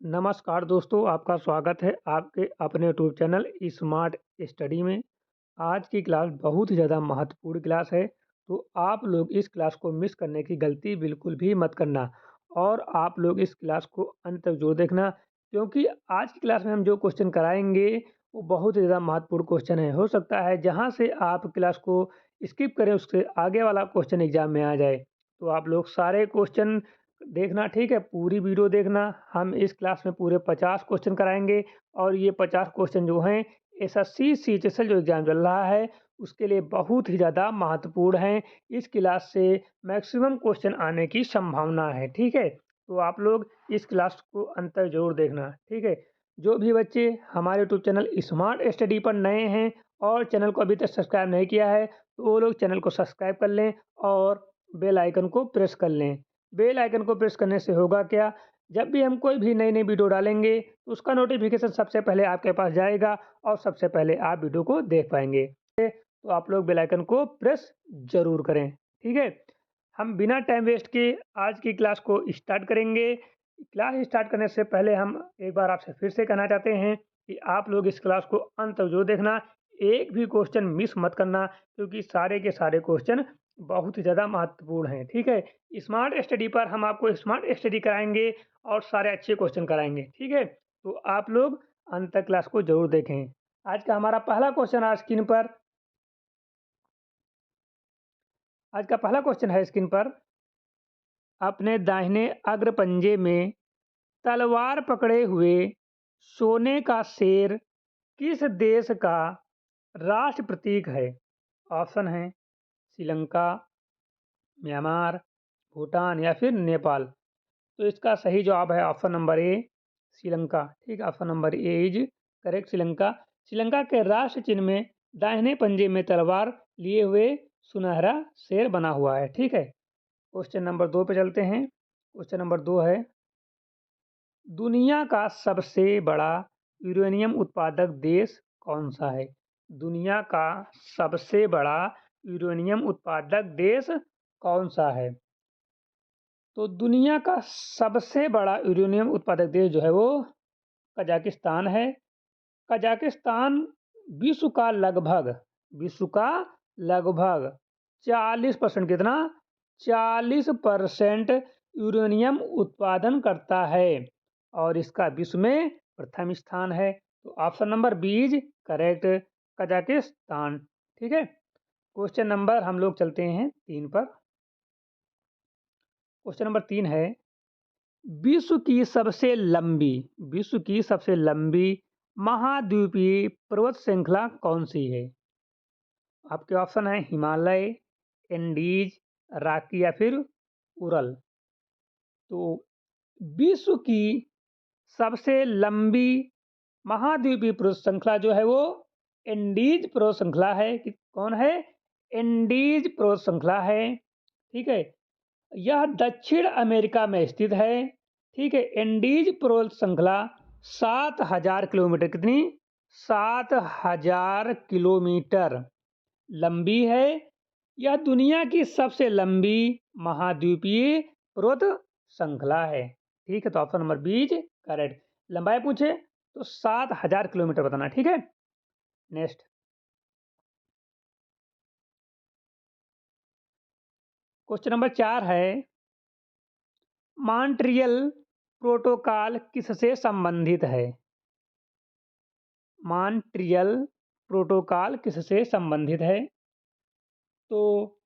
नमस्कार दोस्तों, आपका स्वागत है आपके अपने यूट्यूब चैनल स्मार्ट स्टडी में। आज की क्लास बहुत ही ज़्यादा महत्वपूर्ण क्लास है, तो आप लोग इस क्लास को मिस करने की गलती बिल्कुल भी मत करना और आप लोग इस क्लास को अंत तक ज़रूर देखना क्योंकि आज की क्लास में हम जो क्वेश्चन कराएँगे, वो बहुत ही ज़्यादा महत्वपूर्ण क्वेश्चन है। हो सकता है जहाँ से आप क्लास को स्किप करें, उससे आगे वाला क्वेश्चन एग्ज़ाम में आ जाए। तो आप लोग सारे क्वेश्चन देखना, ठीक है? पूरी वीडियो देखना। हम इस क्लास में पूरे 50 क्वेश्चन कराएँगे और ये 50 क्वेश्चन जो हैं एसएससी सीजीएल जो एग्ज़ाम चल रहा है, उसके लिए बहुत ही ज़्यादा महत्वपूर्ण हैं। इस क्लास से मैक्सिमम क्वेश्चन आने की संभावना है, ठीक है? तो आप लोग इस क्लास को अंत तक ज़रूर देखना, ठीक है? जो भी बच्चे हमारे यूट्यूब चैनल स्मार्ट स्टडी पर नए हैं और चैनल को अभी तक सब्सक्राइब नहीं किया है, तो वो लोग चैनल को सब्सक्राइब कर लें और बेल आइकन को प्रेस कर लें। बेल आइकन को प्रेस करने से होगा क्या, जब भी हम कोई भी नई-नई वीडियो डालेंगे, तो उसका नोटिफ़िकेशन सबसे पहले आपके पास जाएगा और सबसे पहले आप वीडियो को देख पाएँगे। तो आप लोग बेल आइकन को प्रेस ज़रूर करें, ठीक है? हम बिना टाइम वेस्ट किए आज की क्लास को स्टार्ट करेंगे। क्लास स्टार्ट करने से पहले हम एक बार आपसे फिर से कहना चाहते हैं कि आप लोग इस क्लास को अंत तक ज़रूर देखना, एक भी क्वेश्चन मिस मत करना क्योंकि सारे के सारे क्वेश्चन बहुत ही ज़्यादा महत्वपूर्ण हैं, ठीक है? स्मार्ट स्टडी पर हम आपको स्मार्ट स्टडी कराएँगे और सारे अच्छे क्वेश्चन कराएँगे, ठीक है? तो आप लोग अंत तक क्लास को ज़रूर देखें। आज का हमारा पहला क्वेश्चन स्क्रीन पर आज का पहला क्वेश्चन है स्क्रीन पर, अपने दाहिने अग्र पंजे में तलवार पकड़े हुए सोने का शेर किस देश का राष्ट्र प्रतीक है? ऑप्शन है श्रीलंका, म्यांमार, भूटान या फिर नेपाल। तो इसका सही जवाब है ऑप्शन नंबर ए श्रीलंका, ठीक है? Option number A is correct Sri Lanka. Sri Lanka के राष्ट्र चिन्ह में दाहिने पंजे में तलवार लिए हुए सुनहरा शेर बना हुआ है, ठीक है? क्वेश्चन नंबर 2 पे चलते हैं। क्वेश्चन नंबर 2 है, दुनिया का सबसे बड़ा यूरेनियम उत्पादक देश कौन सा है? दुनिया का सबसे बड़ा यूरेनियम उत्पादक देश कौन सा है? तो दुनिया का सबसे बड़ा यूरेनियम उत्पादक देश जो है वो कजाकिस्तान है। कजाकिस्तान विश्व का लगभग विश्व का लगभग 40% कितना? 40% यूरेनियम उत्पादन करता है और इसका विश्व में प्रथम स्थान है। तो option number B is correct, Kazakhstan, ठीक है? क्वेश्चन नंबर हम लोग चलते हैं 3 पर। क्वेश्चन नंबर 3 है, विश्व की सबसे लंबी महाद्वीपीय पर्वत श्रृंखला कौन सी है? आपके ऑप्शन है हिमालय, एंडीज, रॉकी या फिर उरल। तो विश्व की सबसे लंबी महाद्वीपीय पर्वत श्रृंखला जो है वो एंडीज पर्वत श्रृंखला है। कि कौन है? एंडीज पर्वत श्रृंखला है, ठीक है? यह दक्षिण अमेरिका में स्थित है, ठीक है? एंडीज पर्वत श्रृंखला 7,000 किलोमीटर कितनी? 7,000 किलोमीटर लंबी है। यह दुनिया की सबसे लंबी महाद्वीपीय पर्वत श्रृंखला है, ठीक है? तो option number B is correct. लंबाई पूछे तो 7,000 किलोमीटर बताना, ठीक है? नेक्स्ट क्वेश्चन नंबर 4 है, मॉन्ट्रियल प्रोटोकॉल किससे संबंधित है? मॉन्ट्रियल प्रोटोकॉल किससे संबंधित है? तो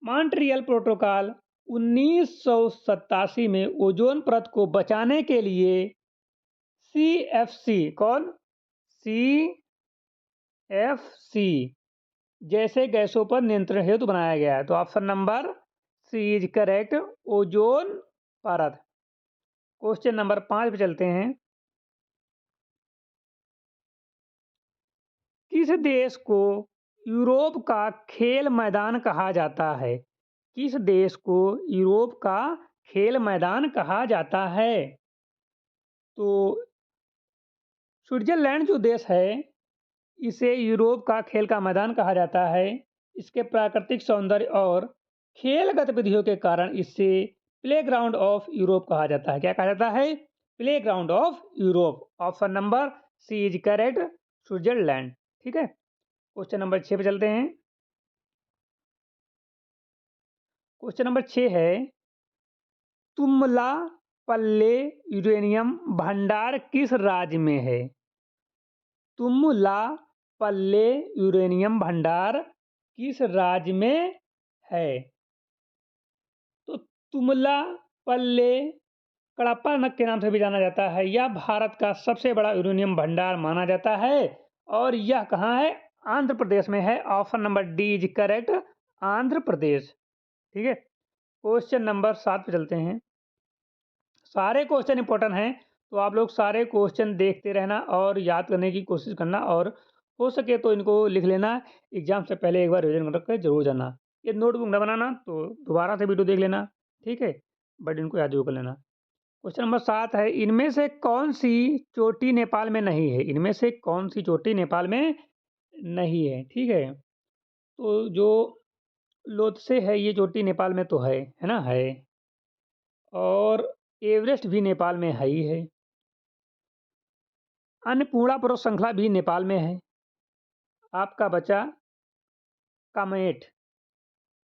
मॉन्ट्रियल प्रोटोकॉल 1987 में ओजोन परत को बचाने के लिए सीएफसी कौन? सीएफसी जैसे गैसों पर नियंत्रण हेतु बनाया गया है। तो option number C is correct, ozone परत। क्वेश्चन नंबर 5 पे चलते हैं। किस देश को यूरोप का खेल मैदान कहा जाता है? किस देश को यूरोप का खेल मैदान कहा जाता है? तो स्विट्जरलैंड जो देश है, इसे यूरोप का खेल का मैदान कहा जाता है। इसके प्राकृतिक सौंदर्य और खेल गतिविधियों के कारण इसे प्लेग्राउंड ऑफ यूरोप कहा जाता है। क्या कहा जाता है? Playground of Europe. Option number C is correct, Switzerland. ठीक है, क्वेश्चन नंबर 6 पे चलते हैं। क्वेश्चन नंबर 6 है, तुमला पल्ले यूरेनियम भंडार किस राज्य में है? तुमला पल्ले यूरेनियम भंडार किस राज्य में है? तो तुमला पल्ले कड़ाप्पा नग के नाम से भी जाना जाता है। यह भारत का सबसे बड़ा यूरेनियम भंडार माना जाता है और यह कहाँ है? आंध्र प्रदेश में है। Option number D is correct, Andhra Pradesh. ठीक है, क्वेश्चन नंबर 7 पे चलते हैं। सारे क्वेश्चन इंपॉर्टेंट हैं, तो आप लोग सारे क्वेश्चन देखते रहना और याद करने की कोशिश करना, और हो सके तो इनको लिख लेना। एग्जाम से पहले एक बार रिविजन करके जरूर जाना। ये नोटबुक न बनाना तो दोबारा से वीडियो देख लेना, ठीक है, बट इनको याद जरूर कर लेना। क्वेश्चन नंबर 7 है, इनमें से कौन सी चोटी नेपाल में नहीं है? इनमें से कौन सी चोटी नेपाल में नहीं है? ठीक है, तो जो लोत्से है ये चोटी नेपाल में तो है ना, है। और एवरेस्ट भी नेपाल में है ही है। अन्नपूर्णा पर्वत श्रृंखला भी नेपाल में है। आपका बचा कामेट।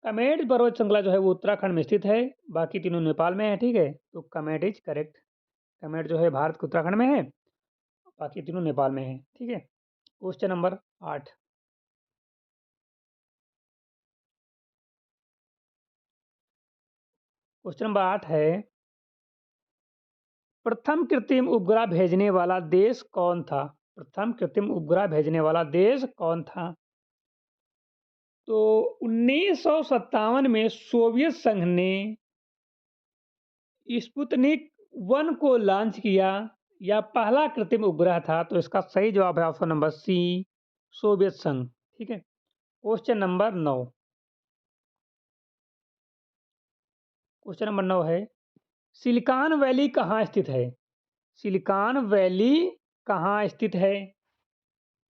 कामेट पर्वत श्रृंखला जो है वो उत्तराखंड में स्थित है, बाकी तीनों नेपाल में है। ठीक है, तो कामेट इज करेक्ट। कामेट जो है भारत के उत्तराखंड में है, बाकी तीनों नेपाल में है। ठीक है, क्वेश्चन नंबर 8। क्वेश्चन नंबर 8 है, प्रथम कृत्रिम उपग्रह भेजने वाला देश कौन था? प्रथम कृत्रिम उपग्रह भेजने वाला देश कौन था? तो 1957 में सोवियत संघ ने स्पुतनिक 1 को लॉन्च किया। यह पहला कृत्रिम उपग्रह था, तो इसका सही जवाब है ऑप्शन नंबर सी, सोवियत संघ। ठीक है, क्वेश्चन नंबर 9। क्वेश्चन नंबर 9 है, सिलिकॉन वैली कहाँ स्थित है? सिलिकॉन वैली कहाँ स्थित है?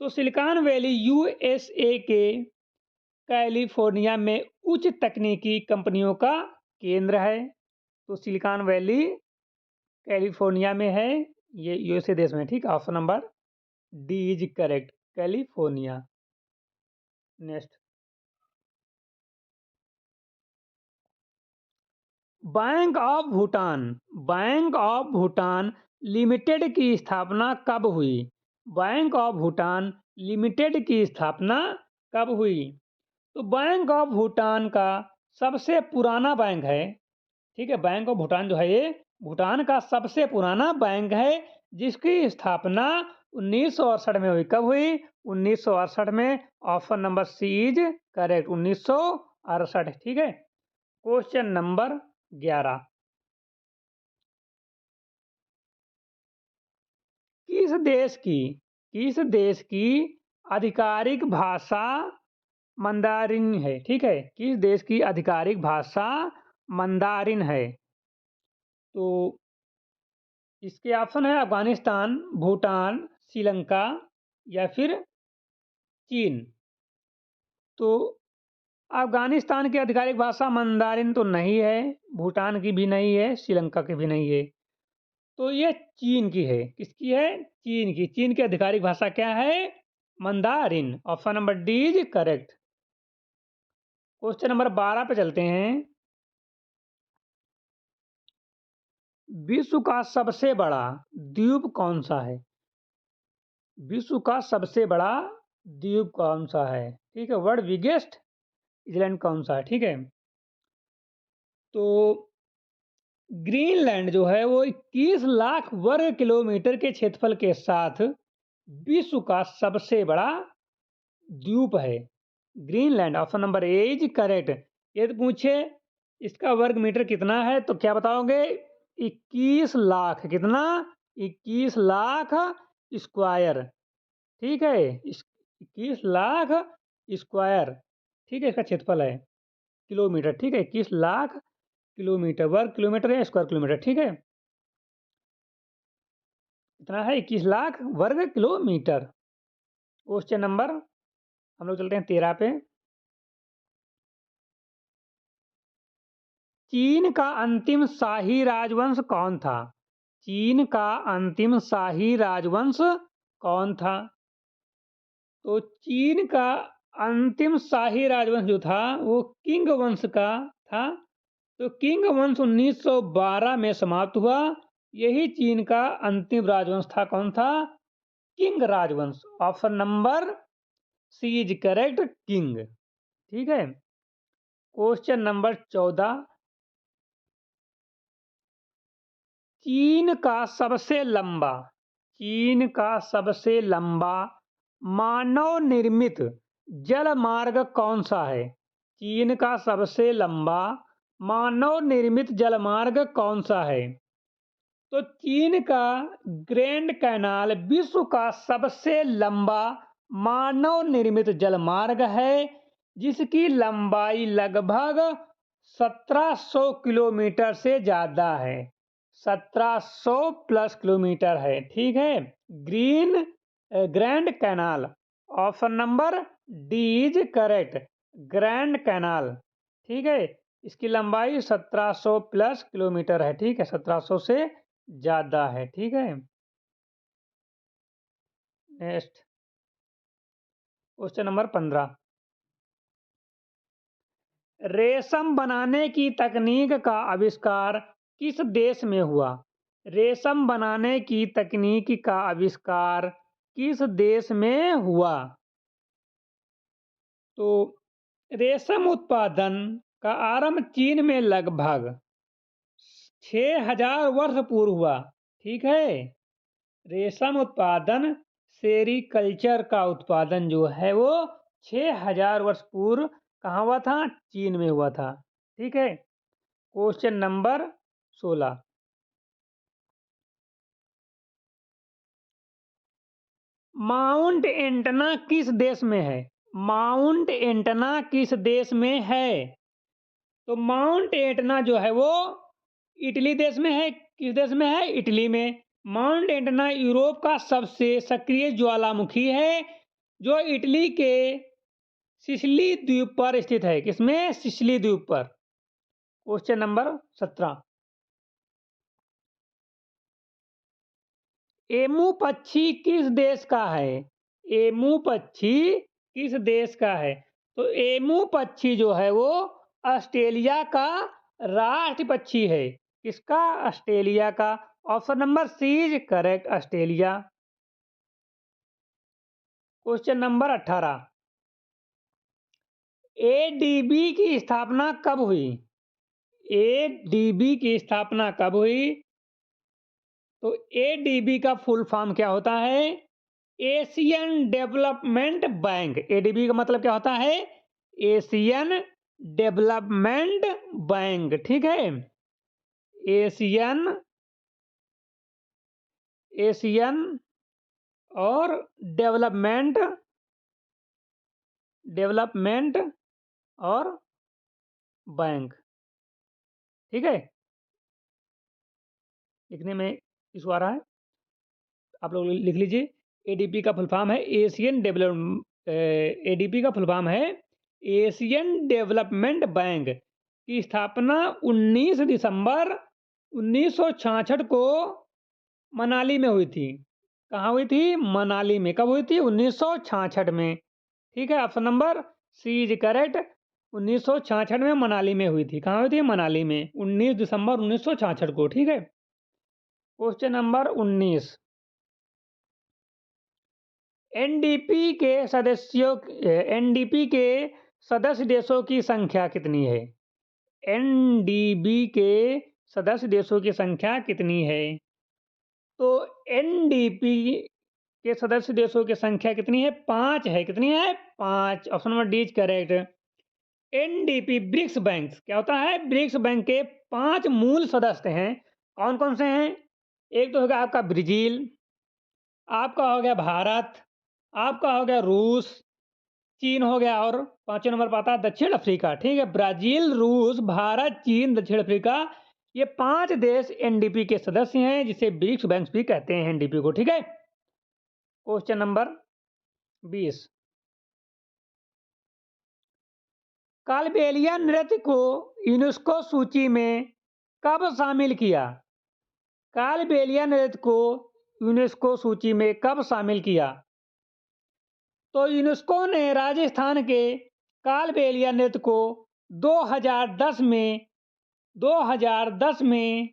तो सिलिकॉन वैली यूएसए के कैलिफोर्निया में उच्च तकनीकी कंपनियों का केंद्र है। तो सिलिकॉन वैली कैलिफोर्निया में है, ये यूएसए देश में। ठीक, option number D is correct, California. Next, bank of Bhutan. Bank of Bhutan limited की स्थापना कब हुई? बैंक ऑफ भूटान लिमिटेड की स्थापना कब हुई? तो बैंक ऑफ भूटान का सबसे पुराना बैंक है। ठीक है, बैंक ऑफ भूटान जो है ये भूटान का सबसे पुराना बैंक है, जिसकी स्थापना 1968 में हुई। कब हुई? 1968 में। Option number C is correct, 1968। ठीक है, क्वेश्चन नंबर 11। किस देश की आधिकारिक भाषा मंदारिन है? ठीक है, किस देश की आधिकारिक भाषा मंदारिन है? तो इसके ऑप्शन है अफगानिस्तान, भूटान, श्रीलंका या फिर चीन। तो अफगानिस्तान की आधिकारिक भाषा मंदारिन तो नहीं है, भूटान की भी नहीं है, श्रीलंका की भी नहीं है। तो ये चीन की है। किसकी है? चीन की। चीन की आधिकारिक भाषा क्या है? Mandarin. Option number D is correct. Question number 12 पे चलते हैं। विश्व का सबसे बड़ा द्वीप कौन सा है? विश्व का सबसे बड़ा द्वीप कौन सा है? ठीक है, वर्ल्ड बिगेस्ट आइलैंड कौन सा है? ठीक है, तो ग्रीनलैंड जो है वो 21 लाख वर्ग किलोमीटर के क्षेत्रफल के साथ विश्व का सबसे बड़ा द्वीप है। Greenland. Option number A is correct. यदि पूछे इसका वर्ग मीटर कितना है तो क्या बताओगे? 21 लाख। कितना? 21 लाख स्क्वायर। ठीक है, 21 लाख स्क्वायर। ठीक है, इसका क्षेत्रफल है किलोमीटर। ठीक है, 21 लाख किलोमीटर, वर्ग किलोमीटर या स्क्वायर किलोमीटर। ठीक है, इतना है 21 लाख वर्ग किलोमीटर। क्वेश्चन नंबर हम लोग चलते हैं 13 पे। चीन का अंतिम शाही राजवंश कौन था? चीन का अंतिम शाही राजवंश कौन था? तो चीन का अंतिम शाही राजवंश जो था वो किंग वंश का था। तो किंग वंश 1912 में समाप्त हुआ। यही चीन का अंतिम राजवंश था। कौन था? किंग राजवंश। Option number C is correct, Qing. ठीक है। Question number 14। चीन का सबसे लंबा मानव निर्मित जलमार्ग कौन सा है? चीन का सबसे लंबा मानव निर्मित जलमार्ग कौन सा है? तो चीन का ग्रैंड कैनाल विश्व का सबसे लंबा मानव निर्मित जलमार्ग है, जिसकी लंबाई लगभग 1700 किलोमीटर से ज़्यादा है। 1700 प्लस किलोमीटर है। ठीक है। Green grand canal. Option number D is correct, grand canal. ठीक है। इसकी लंबाई 1700 प्लस किलोमीटर है। ठीक है। 1700 से ज़्यादा है। ठीक है। Next question number 15। रेशम बनाने की तकनीक का आविष्कार किस देश में हुआ? रेशम बनाने की तकनीक का आविष्कार किस देश में हुआ? तो रेशम उत्पादन का आरंभ चीन में लगभग 6000 वर्ष पूर्व हुआ। ठीक है। रेशम उत्पादन, सेरीकल्चर का उत्पादन जो है वो 6000 वर्ष पूर्व कहाँ हुआ था? चीन में हुआ था। ठीक है। Question number 16। माउंट एंटना किस देश में है? माउंट एंटना किस देश में है? तो माउंट एंटना जो है वो इटली देश में है। किस देश में है? इटली में। माउंट एंटना यूरोप का सबसे सक्रिय ज्वालामुखी है, जो इटली के सिसिली द्वीप पर स्थित है। किसमें? सिसिली द्वीप पर। Question number 17। एमू पक्षी किस देश का है? एमू पक्षी किस देश का है? तो एमू पक्षी जो है वो ऑस्ट्रेलिया का राष्ट्रीय पक्षी है। किसका? ऑस्ट्रेलिया का। Option number C is correct, Australia. Question number 18। ADB की स्थापना कब हुई? एडीबी की स्थापना कब हुई? तो एडीबी का फुल फॉर्म क्या होता है? Asian development bank. एडीबी का मतलब क्या होता है? Asian development bank. ठीक है। एशियन एशियन और डेवलपमेंट डेवलपमेंट और बैंक। ठीक है। लिखने में इशू आ रहा है, आप लोग लिख लीजिए। एडीपी का फुल फॉर्म है एडीपी का फुल फॉर्म है एशियन डेवलपमेंट बैंक। की स्थापना 19 दिसंबर 1966 को मनाली में हुई थी। कहाँ हुई थी? मनाली में। कब हुई थी? 1966 में। ठीक है। Option number C is correct. 1966 में मनाली में हुई थी। कहाँ हुई थी? मनाली में, 19 दिसंबर 1966 को। ठीक है। Question number 19। एनडीपी के सदस्यों एनडीपी के सदस्य देशों की संख्या कितनी है? एनडीबी के सदस्य देशों की संख्या कितनी है? तो एनडीपी के सदस्य देशों की संख्या कितनी है? 5 है। कितनी है? 5। Option number D is correct. NDP BRICS bank क्या होता है? ब्रिक्स बैंक के 5 मूल सदस्य हैं। कौन कौन से हैं? एक तो होगा आपका ब्राजील, आपका हो गया भारत, आपका हो गया रूस, चीन हो गया, और पांचवें नंबर पर आता है दक्षिण अफ्रीका। ठीक है। ब्राजील, रूस, भारत, चीन, दक्षिण अफ्रीका, ये 5 देश एनडीपी के सदस्य हैं, जिसे ब्रिक्स बैंक भी कहते हैं एनडीपी को। ठीक है। Question number 20। कालबेलिया नृत्य को यूनेस्को सूची में कब शामिल किया? कालबेलिया नृत्य को यूनेस्को सूची में कब शामिल किया? तो यूनेस्को ने राजस्थान के कालबेलिया नृत्य को 2010 में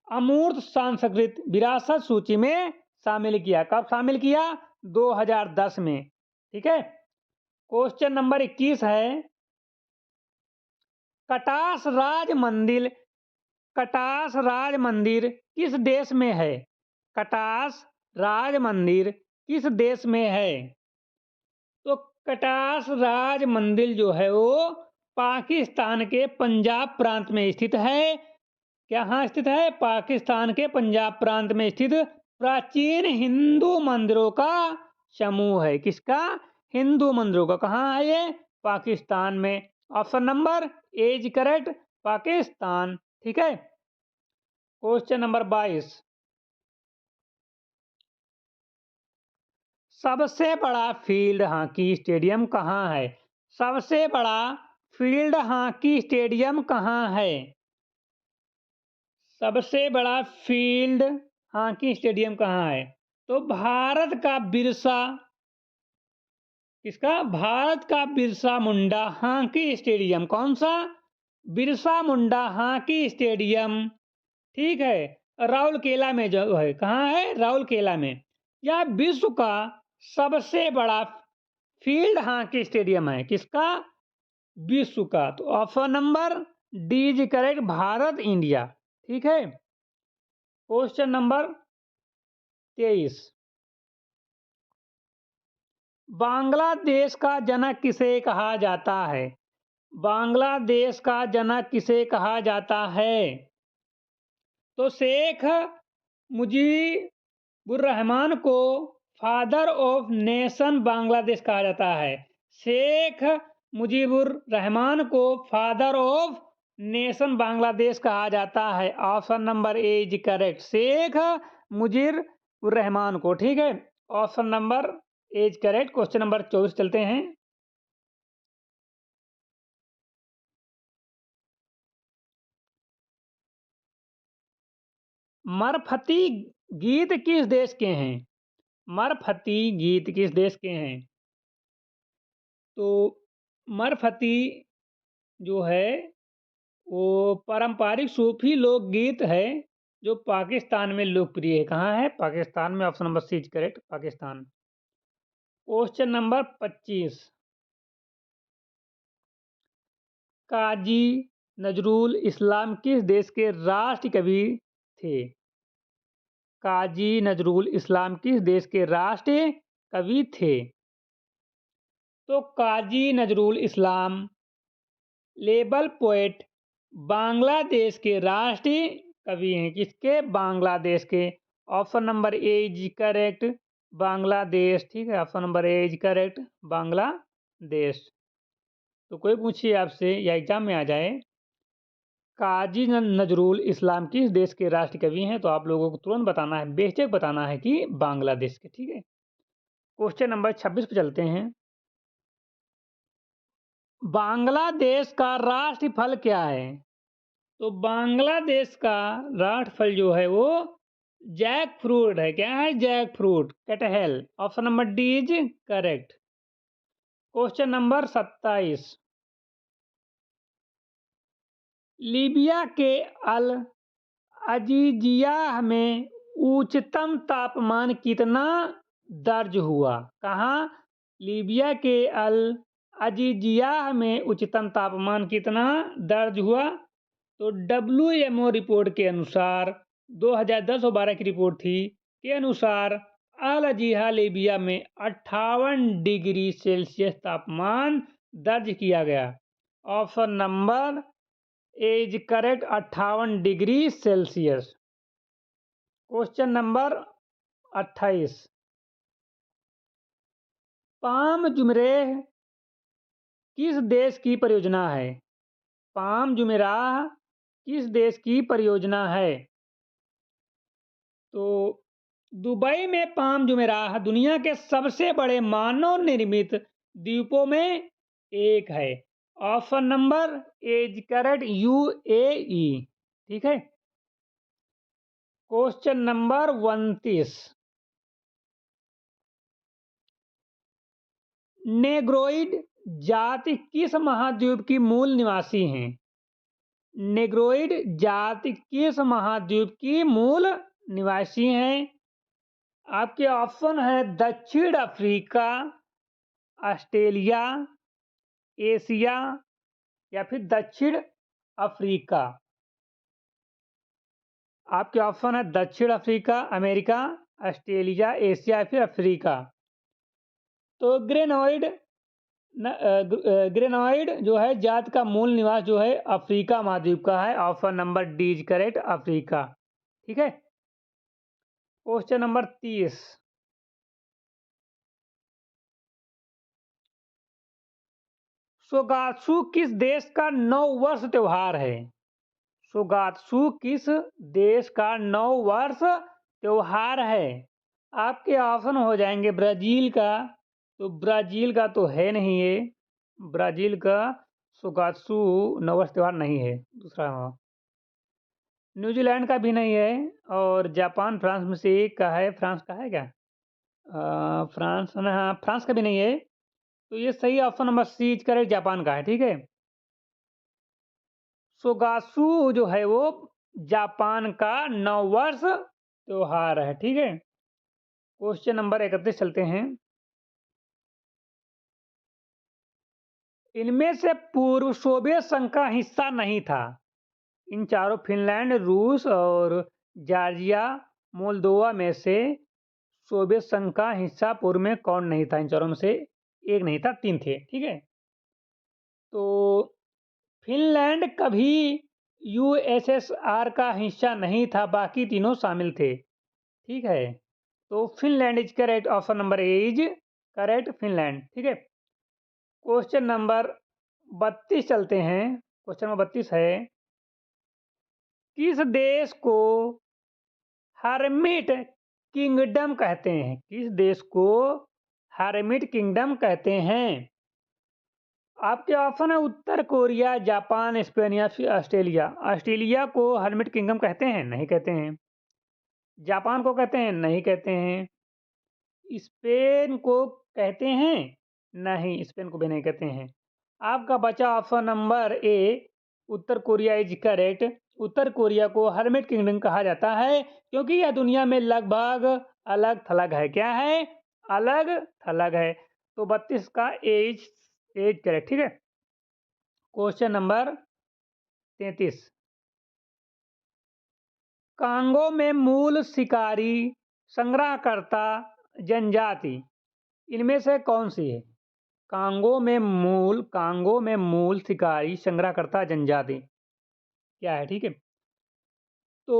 अमूर्त सांस्कृतिक विरासत सूची में शामिल किया। कब शामिल किया? 2010 में। ठीक है। क्वेश्चन नंबर 21 है, कटास राज मंदिर किस देश में है? कटास राज मंदिर किस देश में है? तो कटास राज मंदिर जो है वो पाकिस्तान के पंजाब प्रांत में स्थित है। कहाँ स्थित है? पाकिस्तान के पंजाब प्रांत में स्थित प्राचीन हिंदू मंदिरों का समूह है। किसका? हिंदू मंदिरों का। कहाँ है ये? पाकिस्तान में। Option number A is correct, Pakistan. ठीक है। क्वेश्चन नंबर 22, सबसे बड़ा फील्ड हॉकी स्टेडियम कहाँ है? सबसे बड़ा फील्ड हॉकी स्टेडियम कहाँ है? सबसे बड़ा फील्ड हॉकी स्टेडियम कहाँ है? तो भारत का बिरसा मुंडा हॉकी स्टेडियम। कौन सा? Birsa Munda hockey stadium. ठीक है। राउरकेला में जो है। कहाँ है? राउरकेला में। यह विश्व का सबसे बड़ा फील्ड हॉकी स्टेडियम है। किसका? विश्व का। तो option number D is correct, Bharat, India. ठीक है। क्वेश्चन नंबर 23, बांग्लादेश का जनक किसे कहा जाता है? बांग्लादेश का जनक किसे कहा जाता है? तो शेख मुजीबुर रहमान को फादर ऑफ नेशन बांग्लादेश कहा जाता है। शेख मुजीबुर रहमान को फादर ऑफ नेशन बांग्लादेश कहा जाता है। Option number A is correct, Sheikh Mujibur Rahman को। ठीक है। Option number A is correct. Question number 24 चलते हैं। मरफती गीत किस देश के हैं? मरफती गीत किस देश के हैं? तो मरफती जो है वो पारंपरिक सूफी लोकगीत है जो पाकिस्तान में लोकप्रिय है। कहाँ है? पाकिस्तान में। Option number C is correct, Pakistan. Question number 25, Kazi Nazrul Islam किस देश के राष्ट्र कवि थे? काजी नजरुल इस्लाम किस देश के राष्ट्र कवि थे? तो काजी नजरुल इस्लाम लेबल पोएट बांग्लादेश के राष्ट्रीय कवि हैं। किसके? बांग्लादेश के। Option number A is correct, Bangladesh. ठीक है। Option number A is correct, Bangladesh. तो कोई पूछिए आपसे या एग्जाम में आ जाए, काजी नजरुल इस्लाम किस देश के राष्ट्र कवि हैं, तो आप लोगों को तुरंत बताना है, बेशक बताना है कि बांग्लादेश के। ठीक है। क्वेश्चन नंबर 26 पे चलते हैं। बांग्लादेश का राष्ट्रीय फल क्या है? तो बांग्लादेश का राष्ट्र फल जो है वो जैक फ्रूट है। क्या है? जैक फ्रूट, कटहल। Option number D is correct. Question number 27, Libya के अल अजीजिया में उच्चतम तापमान कितना दर्ज हुआ? कहाँ? लीबिया के अल अजीजिया में उच्चतम तापमान कितना दर्ज हुआ? तो WMO रिपोर्ट के अनुसार 2010-12 की रिपोर्ट थी के अनुसार अल अजीहा लीबिया में 58 डिग्री सेल्सियस तापमान दर्ज किया गया। Option number A is correct, 58 degree Celsius. Question number 28, Palm Jumeirah किस देश की परियोजना है? पाम जुमेराह किस देश की परियोजना है? तो दुबई में पाम जुमेराह दुनिया के सबसे बड़े मानव निर्मित द्वीपों में एक है। Option number A is correct, UAE। ठीक है। Question number 29। नेग्रोइड जाति किस महाद्वीप की मूल निवासी हैं? नेग्रोइड जाति किस महाद्वीप की मूल निवासी हैं? आपके ऑप्शन है दक्षिण अफ्रीका, ऑस्ट्रेलिया, एशिया या फिर दक्षिण अफ्रीका। आपके ऑप्शन है दक्षिण अफ्रीका, अमेरिका, ऑस्ट्रेलिया, एशिया या फिर अफ्रीका। तो ग्रेनॉइड जो है जात का मूल निवास जो है अफ्रीका महाद्वीप का है। Option number D is correct, Africa. ठीक है। Question number 30। सोगात्सु किस देश का नव वर्ष त्योहार है? सोगात्सु किस देश का नव वर्ष त्योहार है? आपके ऑप्शन हो जाएंगे ब्राजील का, तो ब्राजील का तो है नहीं ये, ब्राजील का सोगात्सु नव वर्ष त्योहार नहीं है। दूसरा न्यूजीलैंड का भी नहीं है, और जापान फ्रांस में से एक का है। फ्रांस का है क्या? फ्रांस ना, हाँ फ्रांस का भी नहीं है। तो ये सही option number C is correct, Japan का है। ठीक है। सोगात्सु जो है वो जापान का नव वर्ष त्योहार है। ठीक है। क्वेश्चन नंबर 31 चलते हैं। इनमें से पूर्व सोवियत संघ का हिस्सा नहीं था। इन चारों फिनलैंड, रूस और जॉर्जिया, मोल्दोवा में से सोवियत संघ का हिस्सा पूर्व में कौन नहीं था? इन चारों में से एक नहीं था, तीन थे। ठीक है। तो फिनलैंड कभी यूएसएसआर का हिस्सा नहीं था, बाकी तीनों शामिल थे। ठीक है। तो Finland is correct, option number A is correct, Finland. ठीक है। क्वेश्चन नंबर 32 चलते हैं। क्वेश्चन नंबर 32 है, किस देश को हर्मिट किंगडम कहते हैं? किस देश को हर्मिट किंगडम कहते हैं? आपके ऑप्शन है उत्तर कोरिया, जापान, स्पेन या फिर ऑस्ट्रेलिया। ऑस्ट्रेलिया को हर्मिट किंगडम कहते हैं? नहीं कहते हैं। जापान को कहते हैं? नहीं कहते हैं। स्पेन को कहते हैं? नहीं, स्पेन को भी नहीं कहते हैं। आपका बचा option number A, Uttar Korea is correct. Uttar Korea को हर्मिट किंगडम कहा जाता है क्योंकि यह दुनिया में लगभग अलग थलग है। क्या है? अलग थलग है। तो 32 का एज एज करेक्ट। ठीक है। Question number 33। कांगो में मूल शिकारी संग्रहकर्ता जनजाति इनमें से कौन सी है? कांगो में मूल शिकारी संग्रहकर्ता जनजाति क्या है? ठीक है। तो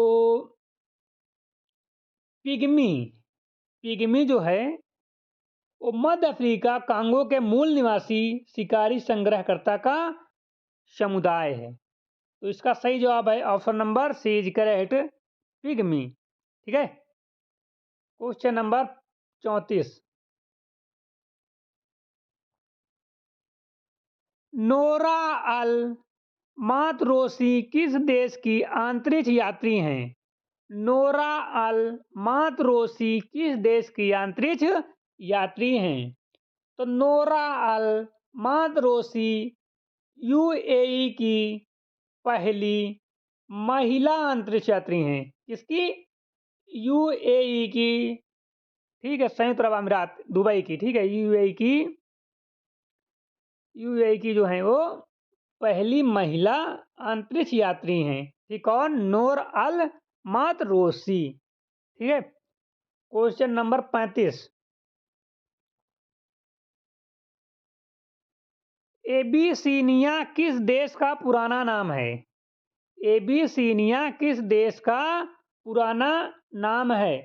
पिग्मी पिग्मी जो है वो मध्य अफ्रीका कांगो के मूल निवासी शिकारी संग्रहकर्ता का समुदाय है। तो इसका सही जवाब है option number C is correct, pygmy. ठीक है। Question number 34। Noura Al Matrooshi किस देश की अंतरिक्ष यात्री हैं? नोरा अल मातरोसी किस देश की अंतरिक्ष यात्री हैं? तो नोरा अल मातरोसी यूएई की पहली महिला अंतरिक्ष यात्री हैं। किसकी? यूएई की। ठीक है, संयुक्त अरब अमीरात, दुबई की। ठीक है। यूएई की जो है वो पहली महिला अंतरिक्ष यात्री हैं। ठीक, कौन? नोर अल मातरोसी। ठीक है। Question number 35। एबीसीनिया किस देश का पुराना नाम है? एबीसीनिया किस देश का पुराना नाम है?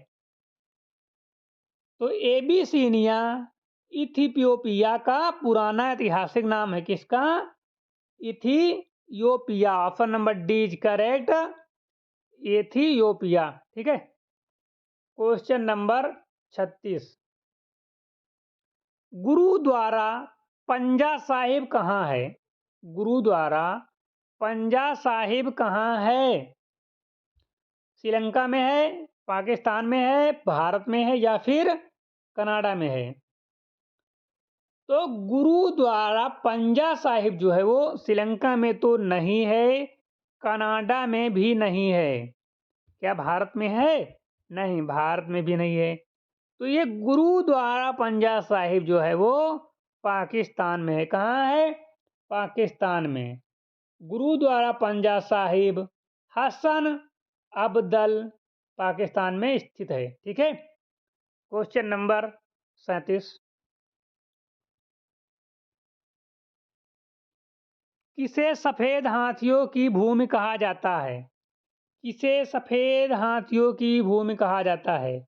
तो एबीसीनिया इथियोपिया का पुराना ऐतिहासिक नाम है। किसका? Ethiopia. Option number D is correct, Ethiopia. ठीक है। Question number 36। गुरुद्वारा पंजा साहिब कहाँ है? गुरुद्वारा पंजा साहिब कहाँ है? श्रीलंका में है, पाकिस्तान में है, भारत में है या फिर कनाडा में है? तो गुरुद्वारा पंजा साहिब जो है वो श्रीलंका में तो नहीं है, कनाडा में भी नहीं है। क्या भारत में है? नहीं, भारत में भी नहीं है। तो ये गुरुद्वारा पंजा साहिब जो है वो पाकिस्तान में है। कहाँ है? पाकिस्तान में। गुरुद्वारा पंजा साहिब हसन अब्दल पाकिस्तान में स्थित है। ठीक है। Question number 37। किसे सफेद हाथियों की भूमि कहा जाता है? किसे सफेद हाथियों की भूमि कहा जाता है?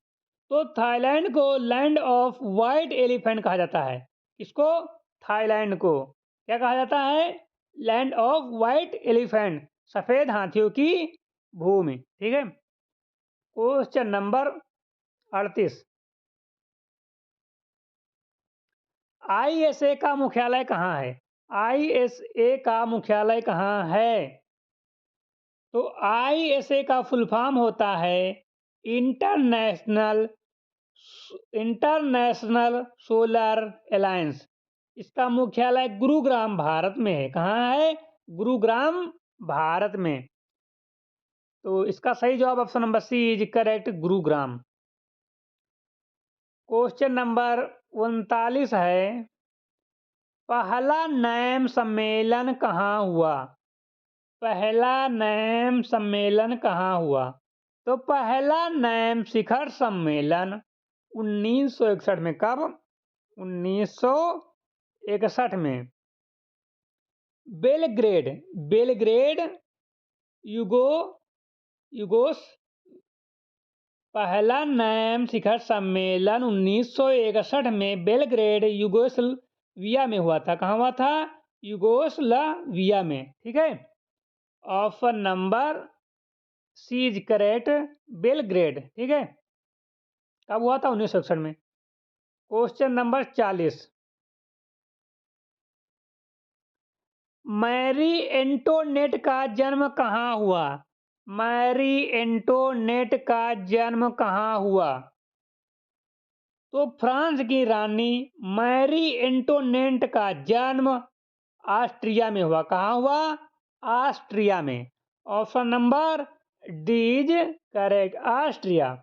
तो थाईलैंड को लैंड ऑफ व्हाइट एलिफेंट कहा जाता है। किसको? थाईलैंड को क्या कहा जाता है? लैंड ऑफ व्हाइट एलिफेंट, सफेद हाथियों की भूमि। ठीक है। Question number 38। आईएसए का मुख्यालय कहाँ है? आईएसए का मुख्यालय कहाँ है? तो आईएसए का फुल फॉर्म होता है इंटरनेशनल इंटरनेशनल सोलर अलायंस। इसका मुख्यालय गुरुग्राम भारत में है। कहाँ है? गुरुग्राम भारत में। तो इसका सही जवाब option number C is correct, Gurugram. Question number 39 है, पहला नैम सम्मेलन कहाँ हुआ? पहला नैम सम्मेलन कहाँ हुआ? तो पहला नैम शिखर सम्मेलन 1961 में। कब? 1961 में। बेलग्रेड, बेलग्रेड युगो युगोस पहला नैम शिखर सम्मेलन 1961 में बेलग्रेड यूगोस्लाविया में हुआ था। कहाँ हुआ था? यूगोस्लाविया में। ठीक है। Option number C is correct, Belgrade. ठीक है। कब हुआ था? 1961 में। Question number 40। मैरी एंटोनेट का जन्म कहाँ हुआ? मैरी एंटोनेट का जन्म कहाँ हुआ? तो फ्रांस की रानी मैरी एंटोनेट का जन्म ऑस्ट्रिया में हुआ। कहाँ हुआ? ऑस्ट्रिया में। Option number D is correct, Austria.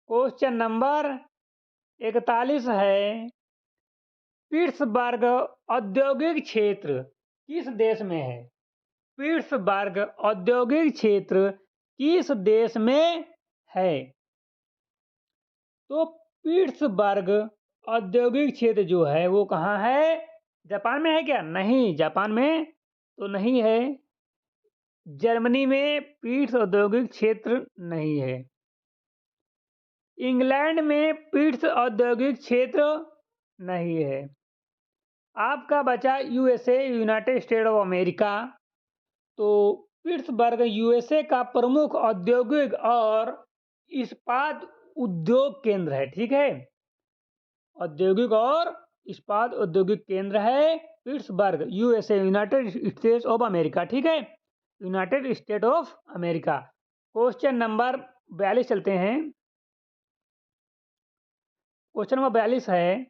Question number 41 है, पिट्सबर्ग औद्योगिक क्षेत्र किस देश में है? पिट्सबर्ग औद्योगिक क्षेत्र किस देश में है? तो पिट्सबर्ग औद्योगिक क्षेत्र जो है वो कहाँ है? जापान में है क्या? नहीं, जापान में तो नहीं है। जर्मनी में पिट्स औद्योगिक क्षेत्र नहीं है। इंग्लैंड में पिट्स औद्योगिक क्षेत्र नहीं है। आपका बचा USA, United state of America. तो पिट्सबर्ग यूएसए का प्रमुख औद्योगिक और इस्पात उद्योग केंद्र है। ठीक है। औद्योगिक और इस्पात औद्योगिक केंद्र है Pittsburgh, USA, United states of America. ठीक है। United state of America. Question number 42 चलते हैं। क्वेश्चन नंबर 42 है,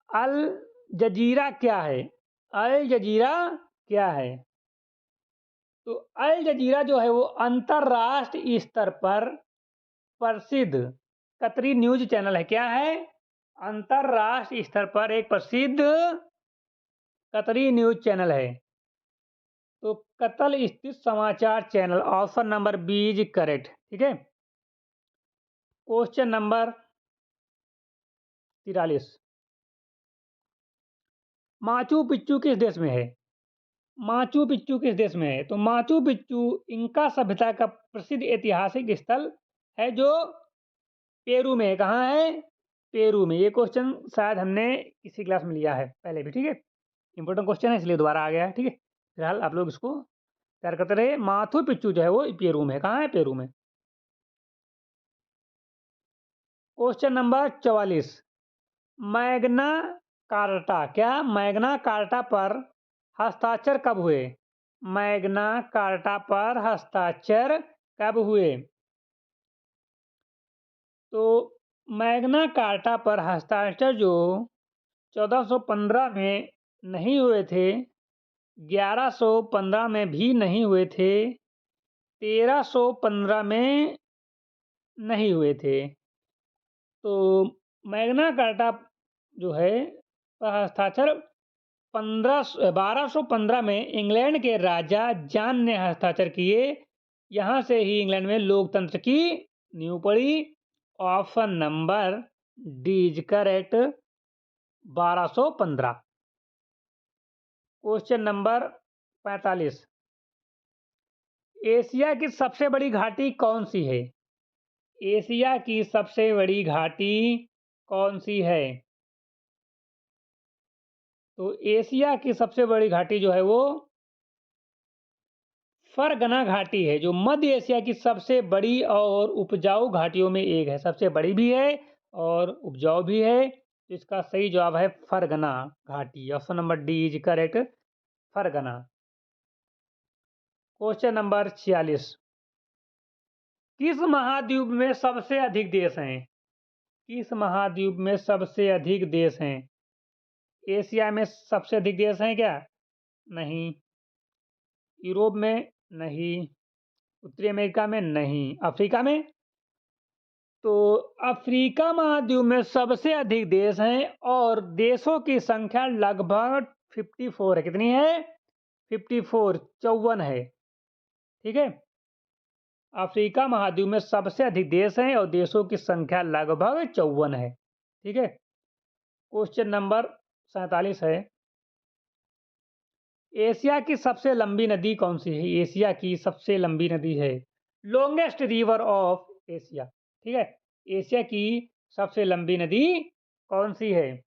अल जजीरा क्या है? अल जजीरा क्या है? तो अल जजीरा जो है वो अंतरराष्ट्रीय स्तर पर प्रसिद्ध कतरी न्यूज चैनल है। क्या है? अंतरराष्ट्रीय स्तर पर एक प्रसिद्ध कतरी न्यूज चैनल है। तो कतल स्थित समाचार channel, option number B is correct. ठीक है। क्वेश्चन नंबर 43, माचू पिच्चू किस देश में है? माचू पिच्चू किस देश में है? तो माचू पिच्चू इंका सभ्यता का प्रसिद्ध ऐतिहासिक स्थल है जो पेरू में है। कहाँ है? पेरू में। ये क्वेश्चन शायद हमने किसी क्लास में लिया है पहले भी। ठीक है। इंपॉर्टेंट क्वेश्चन है इसलिए दोबारा आ गया है। ठीक है। फिलहाल आप लोग इसको तैयार करते रहे। माथू पिच्चू जो है वो पेरू में है। कहाँ है? पेरू में। क्वेश्चन नंबर 44, मैग्ना कार्टा, क्या मैग्ना कार्टा पर हस्ताक्षर कब हुए? मैग्ना कार्टा पर हस्ताक्षर कब हुए? तो मैग्ना कार्टा पर हस्ताक्षर जो 1415 में नहीं हुए थे, 1115 में भी नहीं हुए थे, 1315 में नहीं हुए थे। तो मैग्ना कार्टा जो है का हस्ताक्षर 1215 में इंग्लैंड के राजा जॉन ने हस्ताक्षर किए। यहाँ से ही इंग्लैंड में लोकतंत्र की नींव पड़ी। Option number D is correct, 1215। Question number 45। Asia की सबसे बड़ी घाटी कौन सी है? एशिया की सबसे बड़ी घाटी कौन सी है? तो एशिया की सबसे बड़ी घाटी जो है वो फरगना घाटी है, जो मध्य एशिया की सबसे बड़ी और उपजाऊ घाटियों में एक है। सबसे बड़ी भी है और उपजाऊ भी है। तो इसका सही जवाब है फरगना घाटी। Option number D is correct, Fergana. Question number 46। किस महाद्वीप में सबसे अधिक देश हैं? किस महाद्वीप में सबसे अधिक देश हैं? एशिया में सबसे अधिक देश हैं क्या? नहीं। यूरोप में? नहीं। उत्तरी अमेरिका में? नहीं। अफ्रीका में? तो अफ्रीका महाद्वीप में सबसे अधिक देश हैं और देशों की संख्या लगभग 54 है। कितनी है? 54, 54 है। ठीक है। अफ्रीका महाद्वीप में सबसे अधिक देश हैं और देशों की संख्या लगभग 54 है। ठीक है। क्वेश्चन नंबर 47 है। एशिया की सबसे लंबी नदी कौन सी है? एशिया की सबसे लंबी नदी है, लॉन्गेस्ट रिवर ऑफ एशिया। ठीक है। एशिया की सबसे लंबी नदी कौन सी है?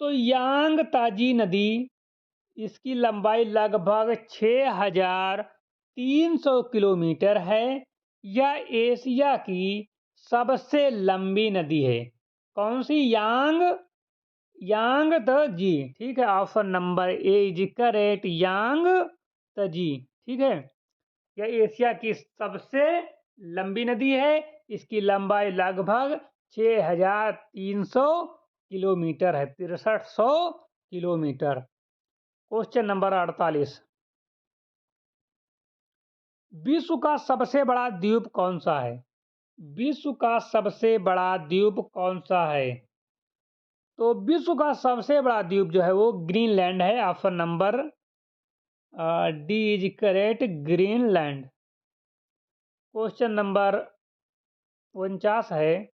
तो यांग ताजी नदी, इसकी लंबाई लगभग 6300 किलोमीटर है। यह एशिया की सबसे लंबी नदी है। कौन सी? यांग, यांग तजी। ठीक है। Option number A is correct, Yangtze. ठीक है। यह एशिया की सबसे लंबी नदी है। इसकी लंबाई लगभग 6300 किलोमीटर है, 6300 किलोमीटर। Question number 48। विश्व का सबसे बड़ा द्वीप कौन सा है? विश्व का सबसे बड़ा द्वीप कौन सा है? तो विश्व का सबसे बड़ा द्वीप जो है वो ग्रीनलैंड है। Option number D is correct, Greenland. Question number 49 है।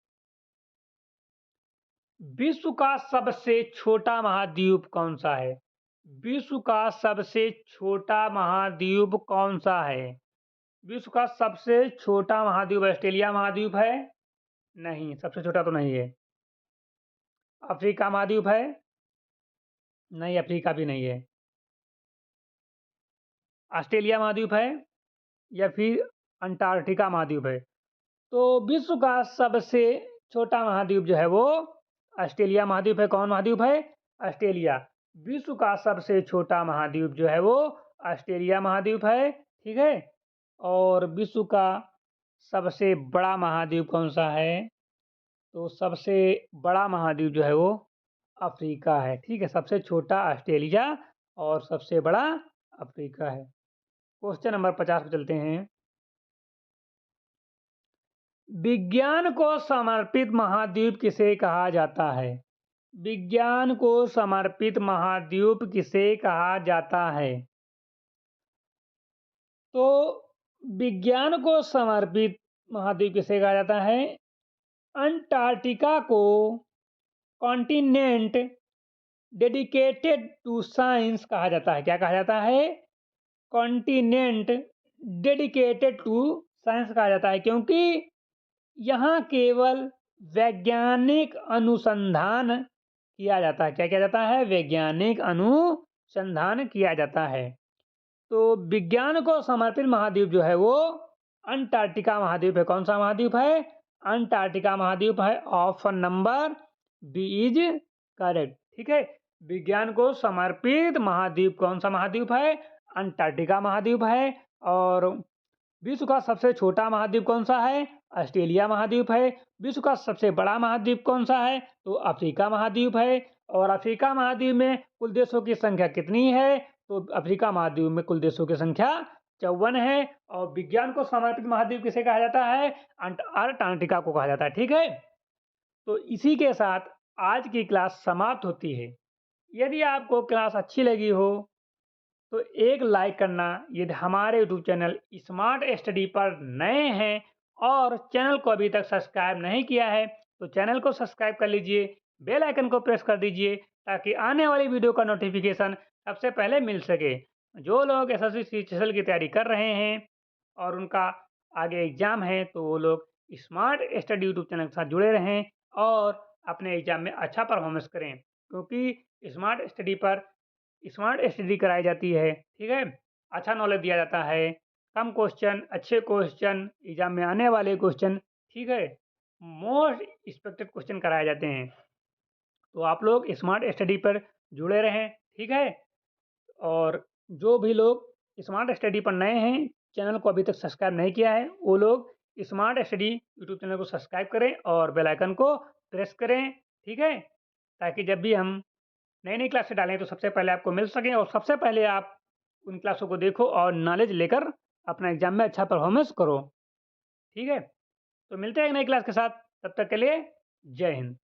विश्व का सबसे छोटा महाद्वीप कौन सा है? विश्व का सबसे छोटा महाद्वीप कौन सा है? विश्व का सबसे छोटा महाद्वीप ऑस्ट्रेलिया महाद्वीप है? नहीं, सबसे छोटा तो नहीं है। अफ्रीका महाद्वीप है? नहीं, अफ्रीका भी नहीं है। ऑस्ट्रेलिया महाद्वीप है या फिर अंटार्कटिका महाद्वीप है? तो विश्व का सबसे छोटा महाद्वीप जो है वो ऑस्ट्रेलिया महाद्वीप है। कौन महाद्वीप है? ऑस्ट्रेलिया। विश्व का सबसे छोटा महाद्वीप जो है वो ऑस्ट्रेलिया महाद्वीप है। ठीक है। और विश्व का सबसे बड़ा महाद्वीप कौन सा है? तो सबसे बड़ा महाद्वीप जो है वो अफ्रीका है। ठीक है। सबसे छोटा ऑस्ट्रेलिया और सबसे बड़ा अफ्रीका है। क्वेश्चन नंबर 50 पे चलते हैं। विज्ञान को समर्पित महाद्वीप किसे कहा जाता है? विज्ञान को समर्पित महाद्वीप किसे कहा जाता है? तो विज्ञान को समर्पित महाद्वीप किसे कहा जाता है? अंटार्कटिका को कॉन्टिनेंट डेडिकेटेड टू साइंस कहा जाता है। क्या कहा जाता है? कॉन्टिनेंट डेडिकेटेड टू साइंस कहा जाता है, क्योंकि यहाँ केवल वैज्ञानिक अनुसंधान किया जाता है। क्या किया जाता है? वैज्ञानिक अनुसंधान किया जाता है। तो विज्ञान को समर्पित महाद्वीप जो है वो अंटार्कटिका महाद्वीप है। कौन सा महाद्वीप है? अंटार्कटिका महाद्वीप है। Option number B is correct. ठीक है। विज्ञान को समर्पित महाद्वीप कौन सा महाद्वीप है? अंटार्कटिका महाद्वीप है। और विश्व का सबसे छोटा महाद्वीप कौन सा है? ऑस्ट्रेलिया महाद्वीप है। विश्व का सबसे बड़ा महाद्वीप कौन सा है? तो अफ्रीका महाद्वीप है। और अफ्रीका महाद्वीप में कुल देशों की संख्या कितनी है? तो अफ्रीका महाद्वीप में कुल देशों की संख्या 54 है। और विज्ञान को समर्पित महाद्वीप किसे कहा जाता है? अंटार्कटिका को कहा जाता है। ठीक है, तो इसी के साथ आज की क्लास समाप्त होती है। यदि आपको क्लास अच्छी लगी हो तो एक लाइक करना। यदि हमारे यूट्यूब चैनल स्मार्ट स्टडी पर नए हैं और चैनल को अभी तक सब्सक्राइब नहीं किया है तो चैनल को सब्सक्राइब कर लीजिए, बेल आइकन को प्रेस कर दीजिए ताकि आने वाली वीडियो का नोटिफिकेशन सबसे पहले मिल सके। जो लोग एसएससी सीजीएल की तैयारी कर रहे हैं और उनका आगे एग्जाम है तो वो लोग स्मार्ट स्टडी यूट्यूब चैनल के साथ जुड़े रहें और अपने एग्जाम में अच्छा परफॉर्मेंस करें, क्योंकि स्मार्ट स्टडी कराई जाती है। ठीक है, अच्छा नॉलेज दिया जाता है, कम क्वेश्चन, अच्छे क्वेश्चन, एग्जाम में आने वाले क्वेश्चन। ठीक है, मोस्ट एक्सपेक्टेड क्वेश्चन कराए जाते हैं। तो आप लोग स्मार्ट स्टडी पर जुड़े रहें। ठीक है, और जो भी लोग स्मार्ट स्टडी पर नए हैं, चैनल को अभी तक सब्सक्राइब नहीं किया है, वो लोग स्मार्ट स्टडी यूट्यूब चैनल को सब्सक्राइब करें और बेल आइकन को प्रेस करें। ठीक है, ताकि जब भी हम नई नई क्लासें डालें तो सबसे पहले आपको मिल सकें और सबसे पहले आप उन क्लासों को देखो और नॉलेज लेकर अपना एग्जाम में अच्छा परफॉर्मेंस करो। ठीक है, तो मिलते हैं एक नई क्लास के साथ, तब तक के लिए जय हिंद।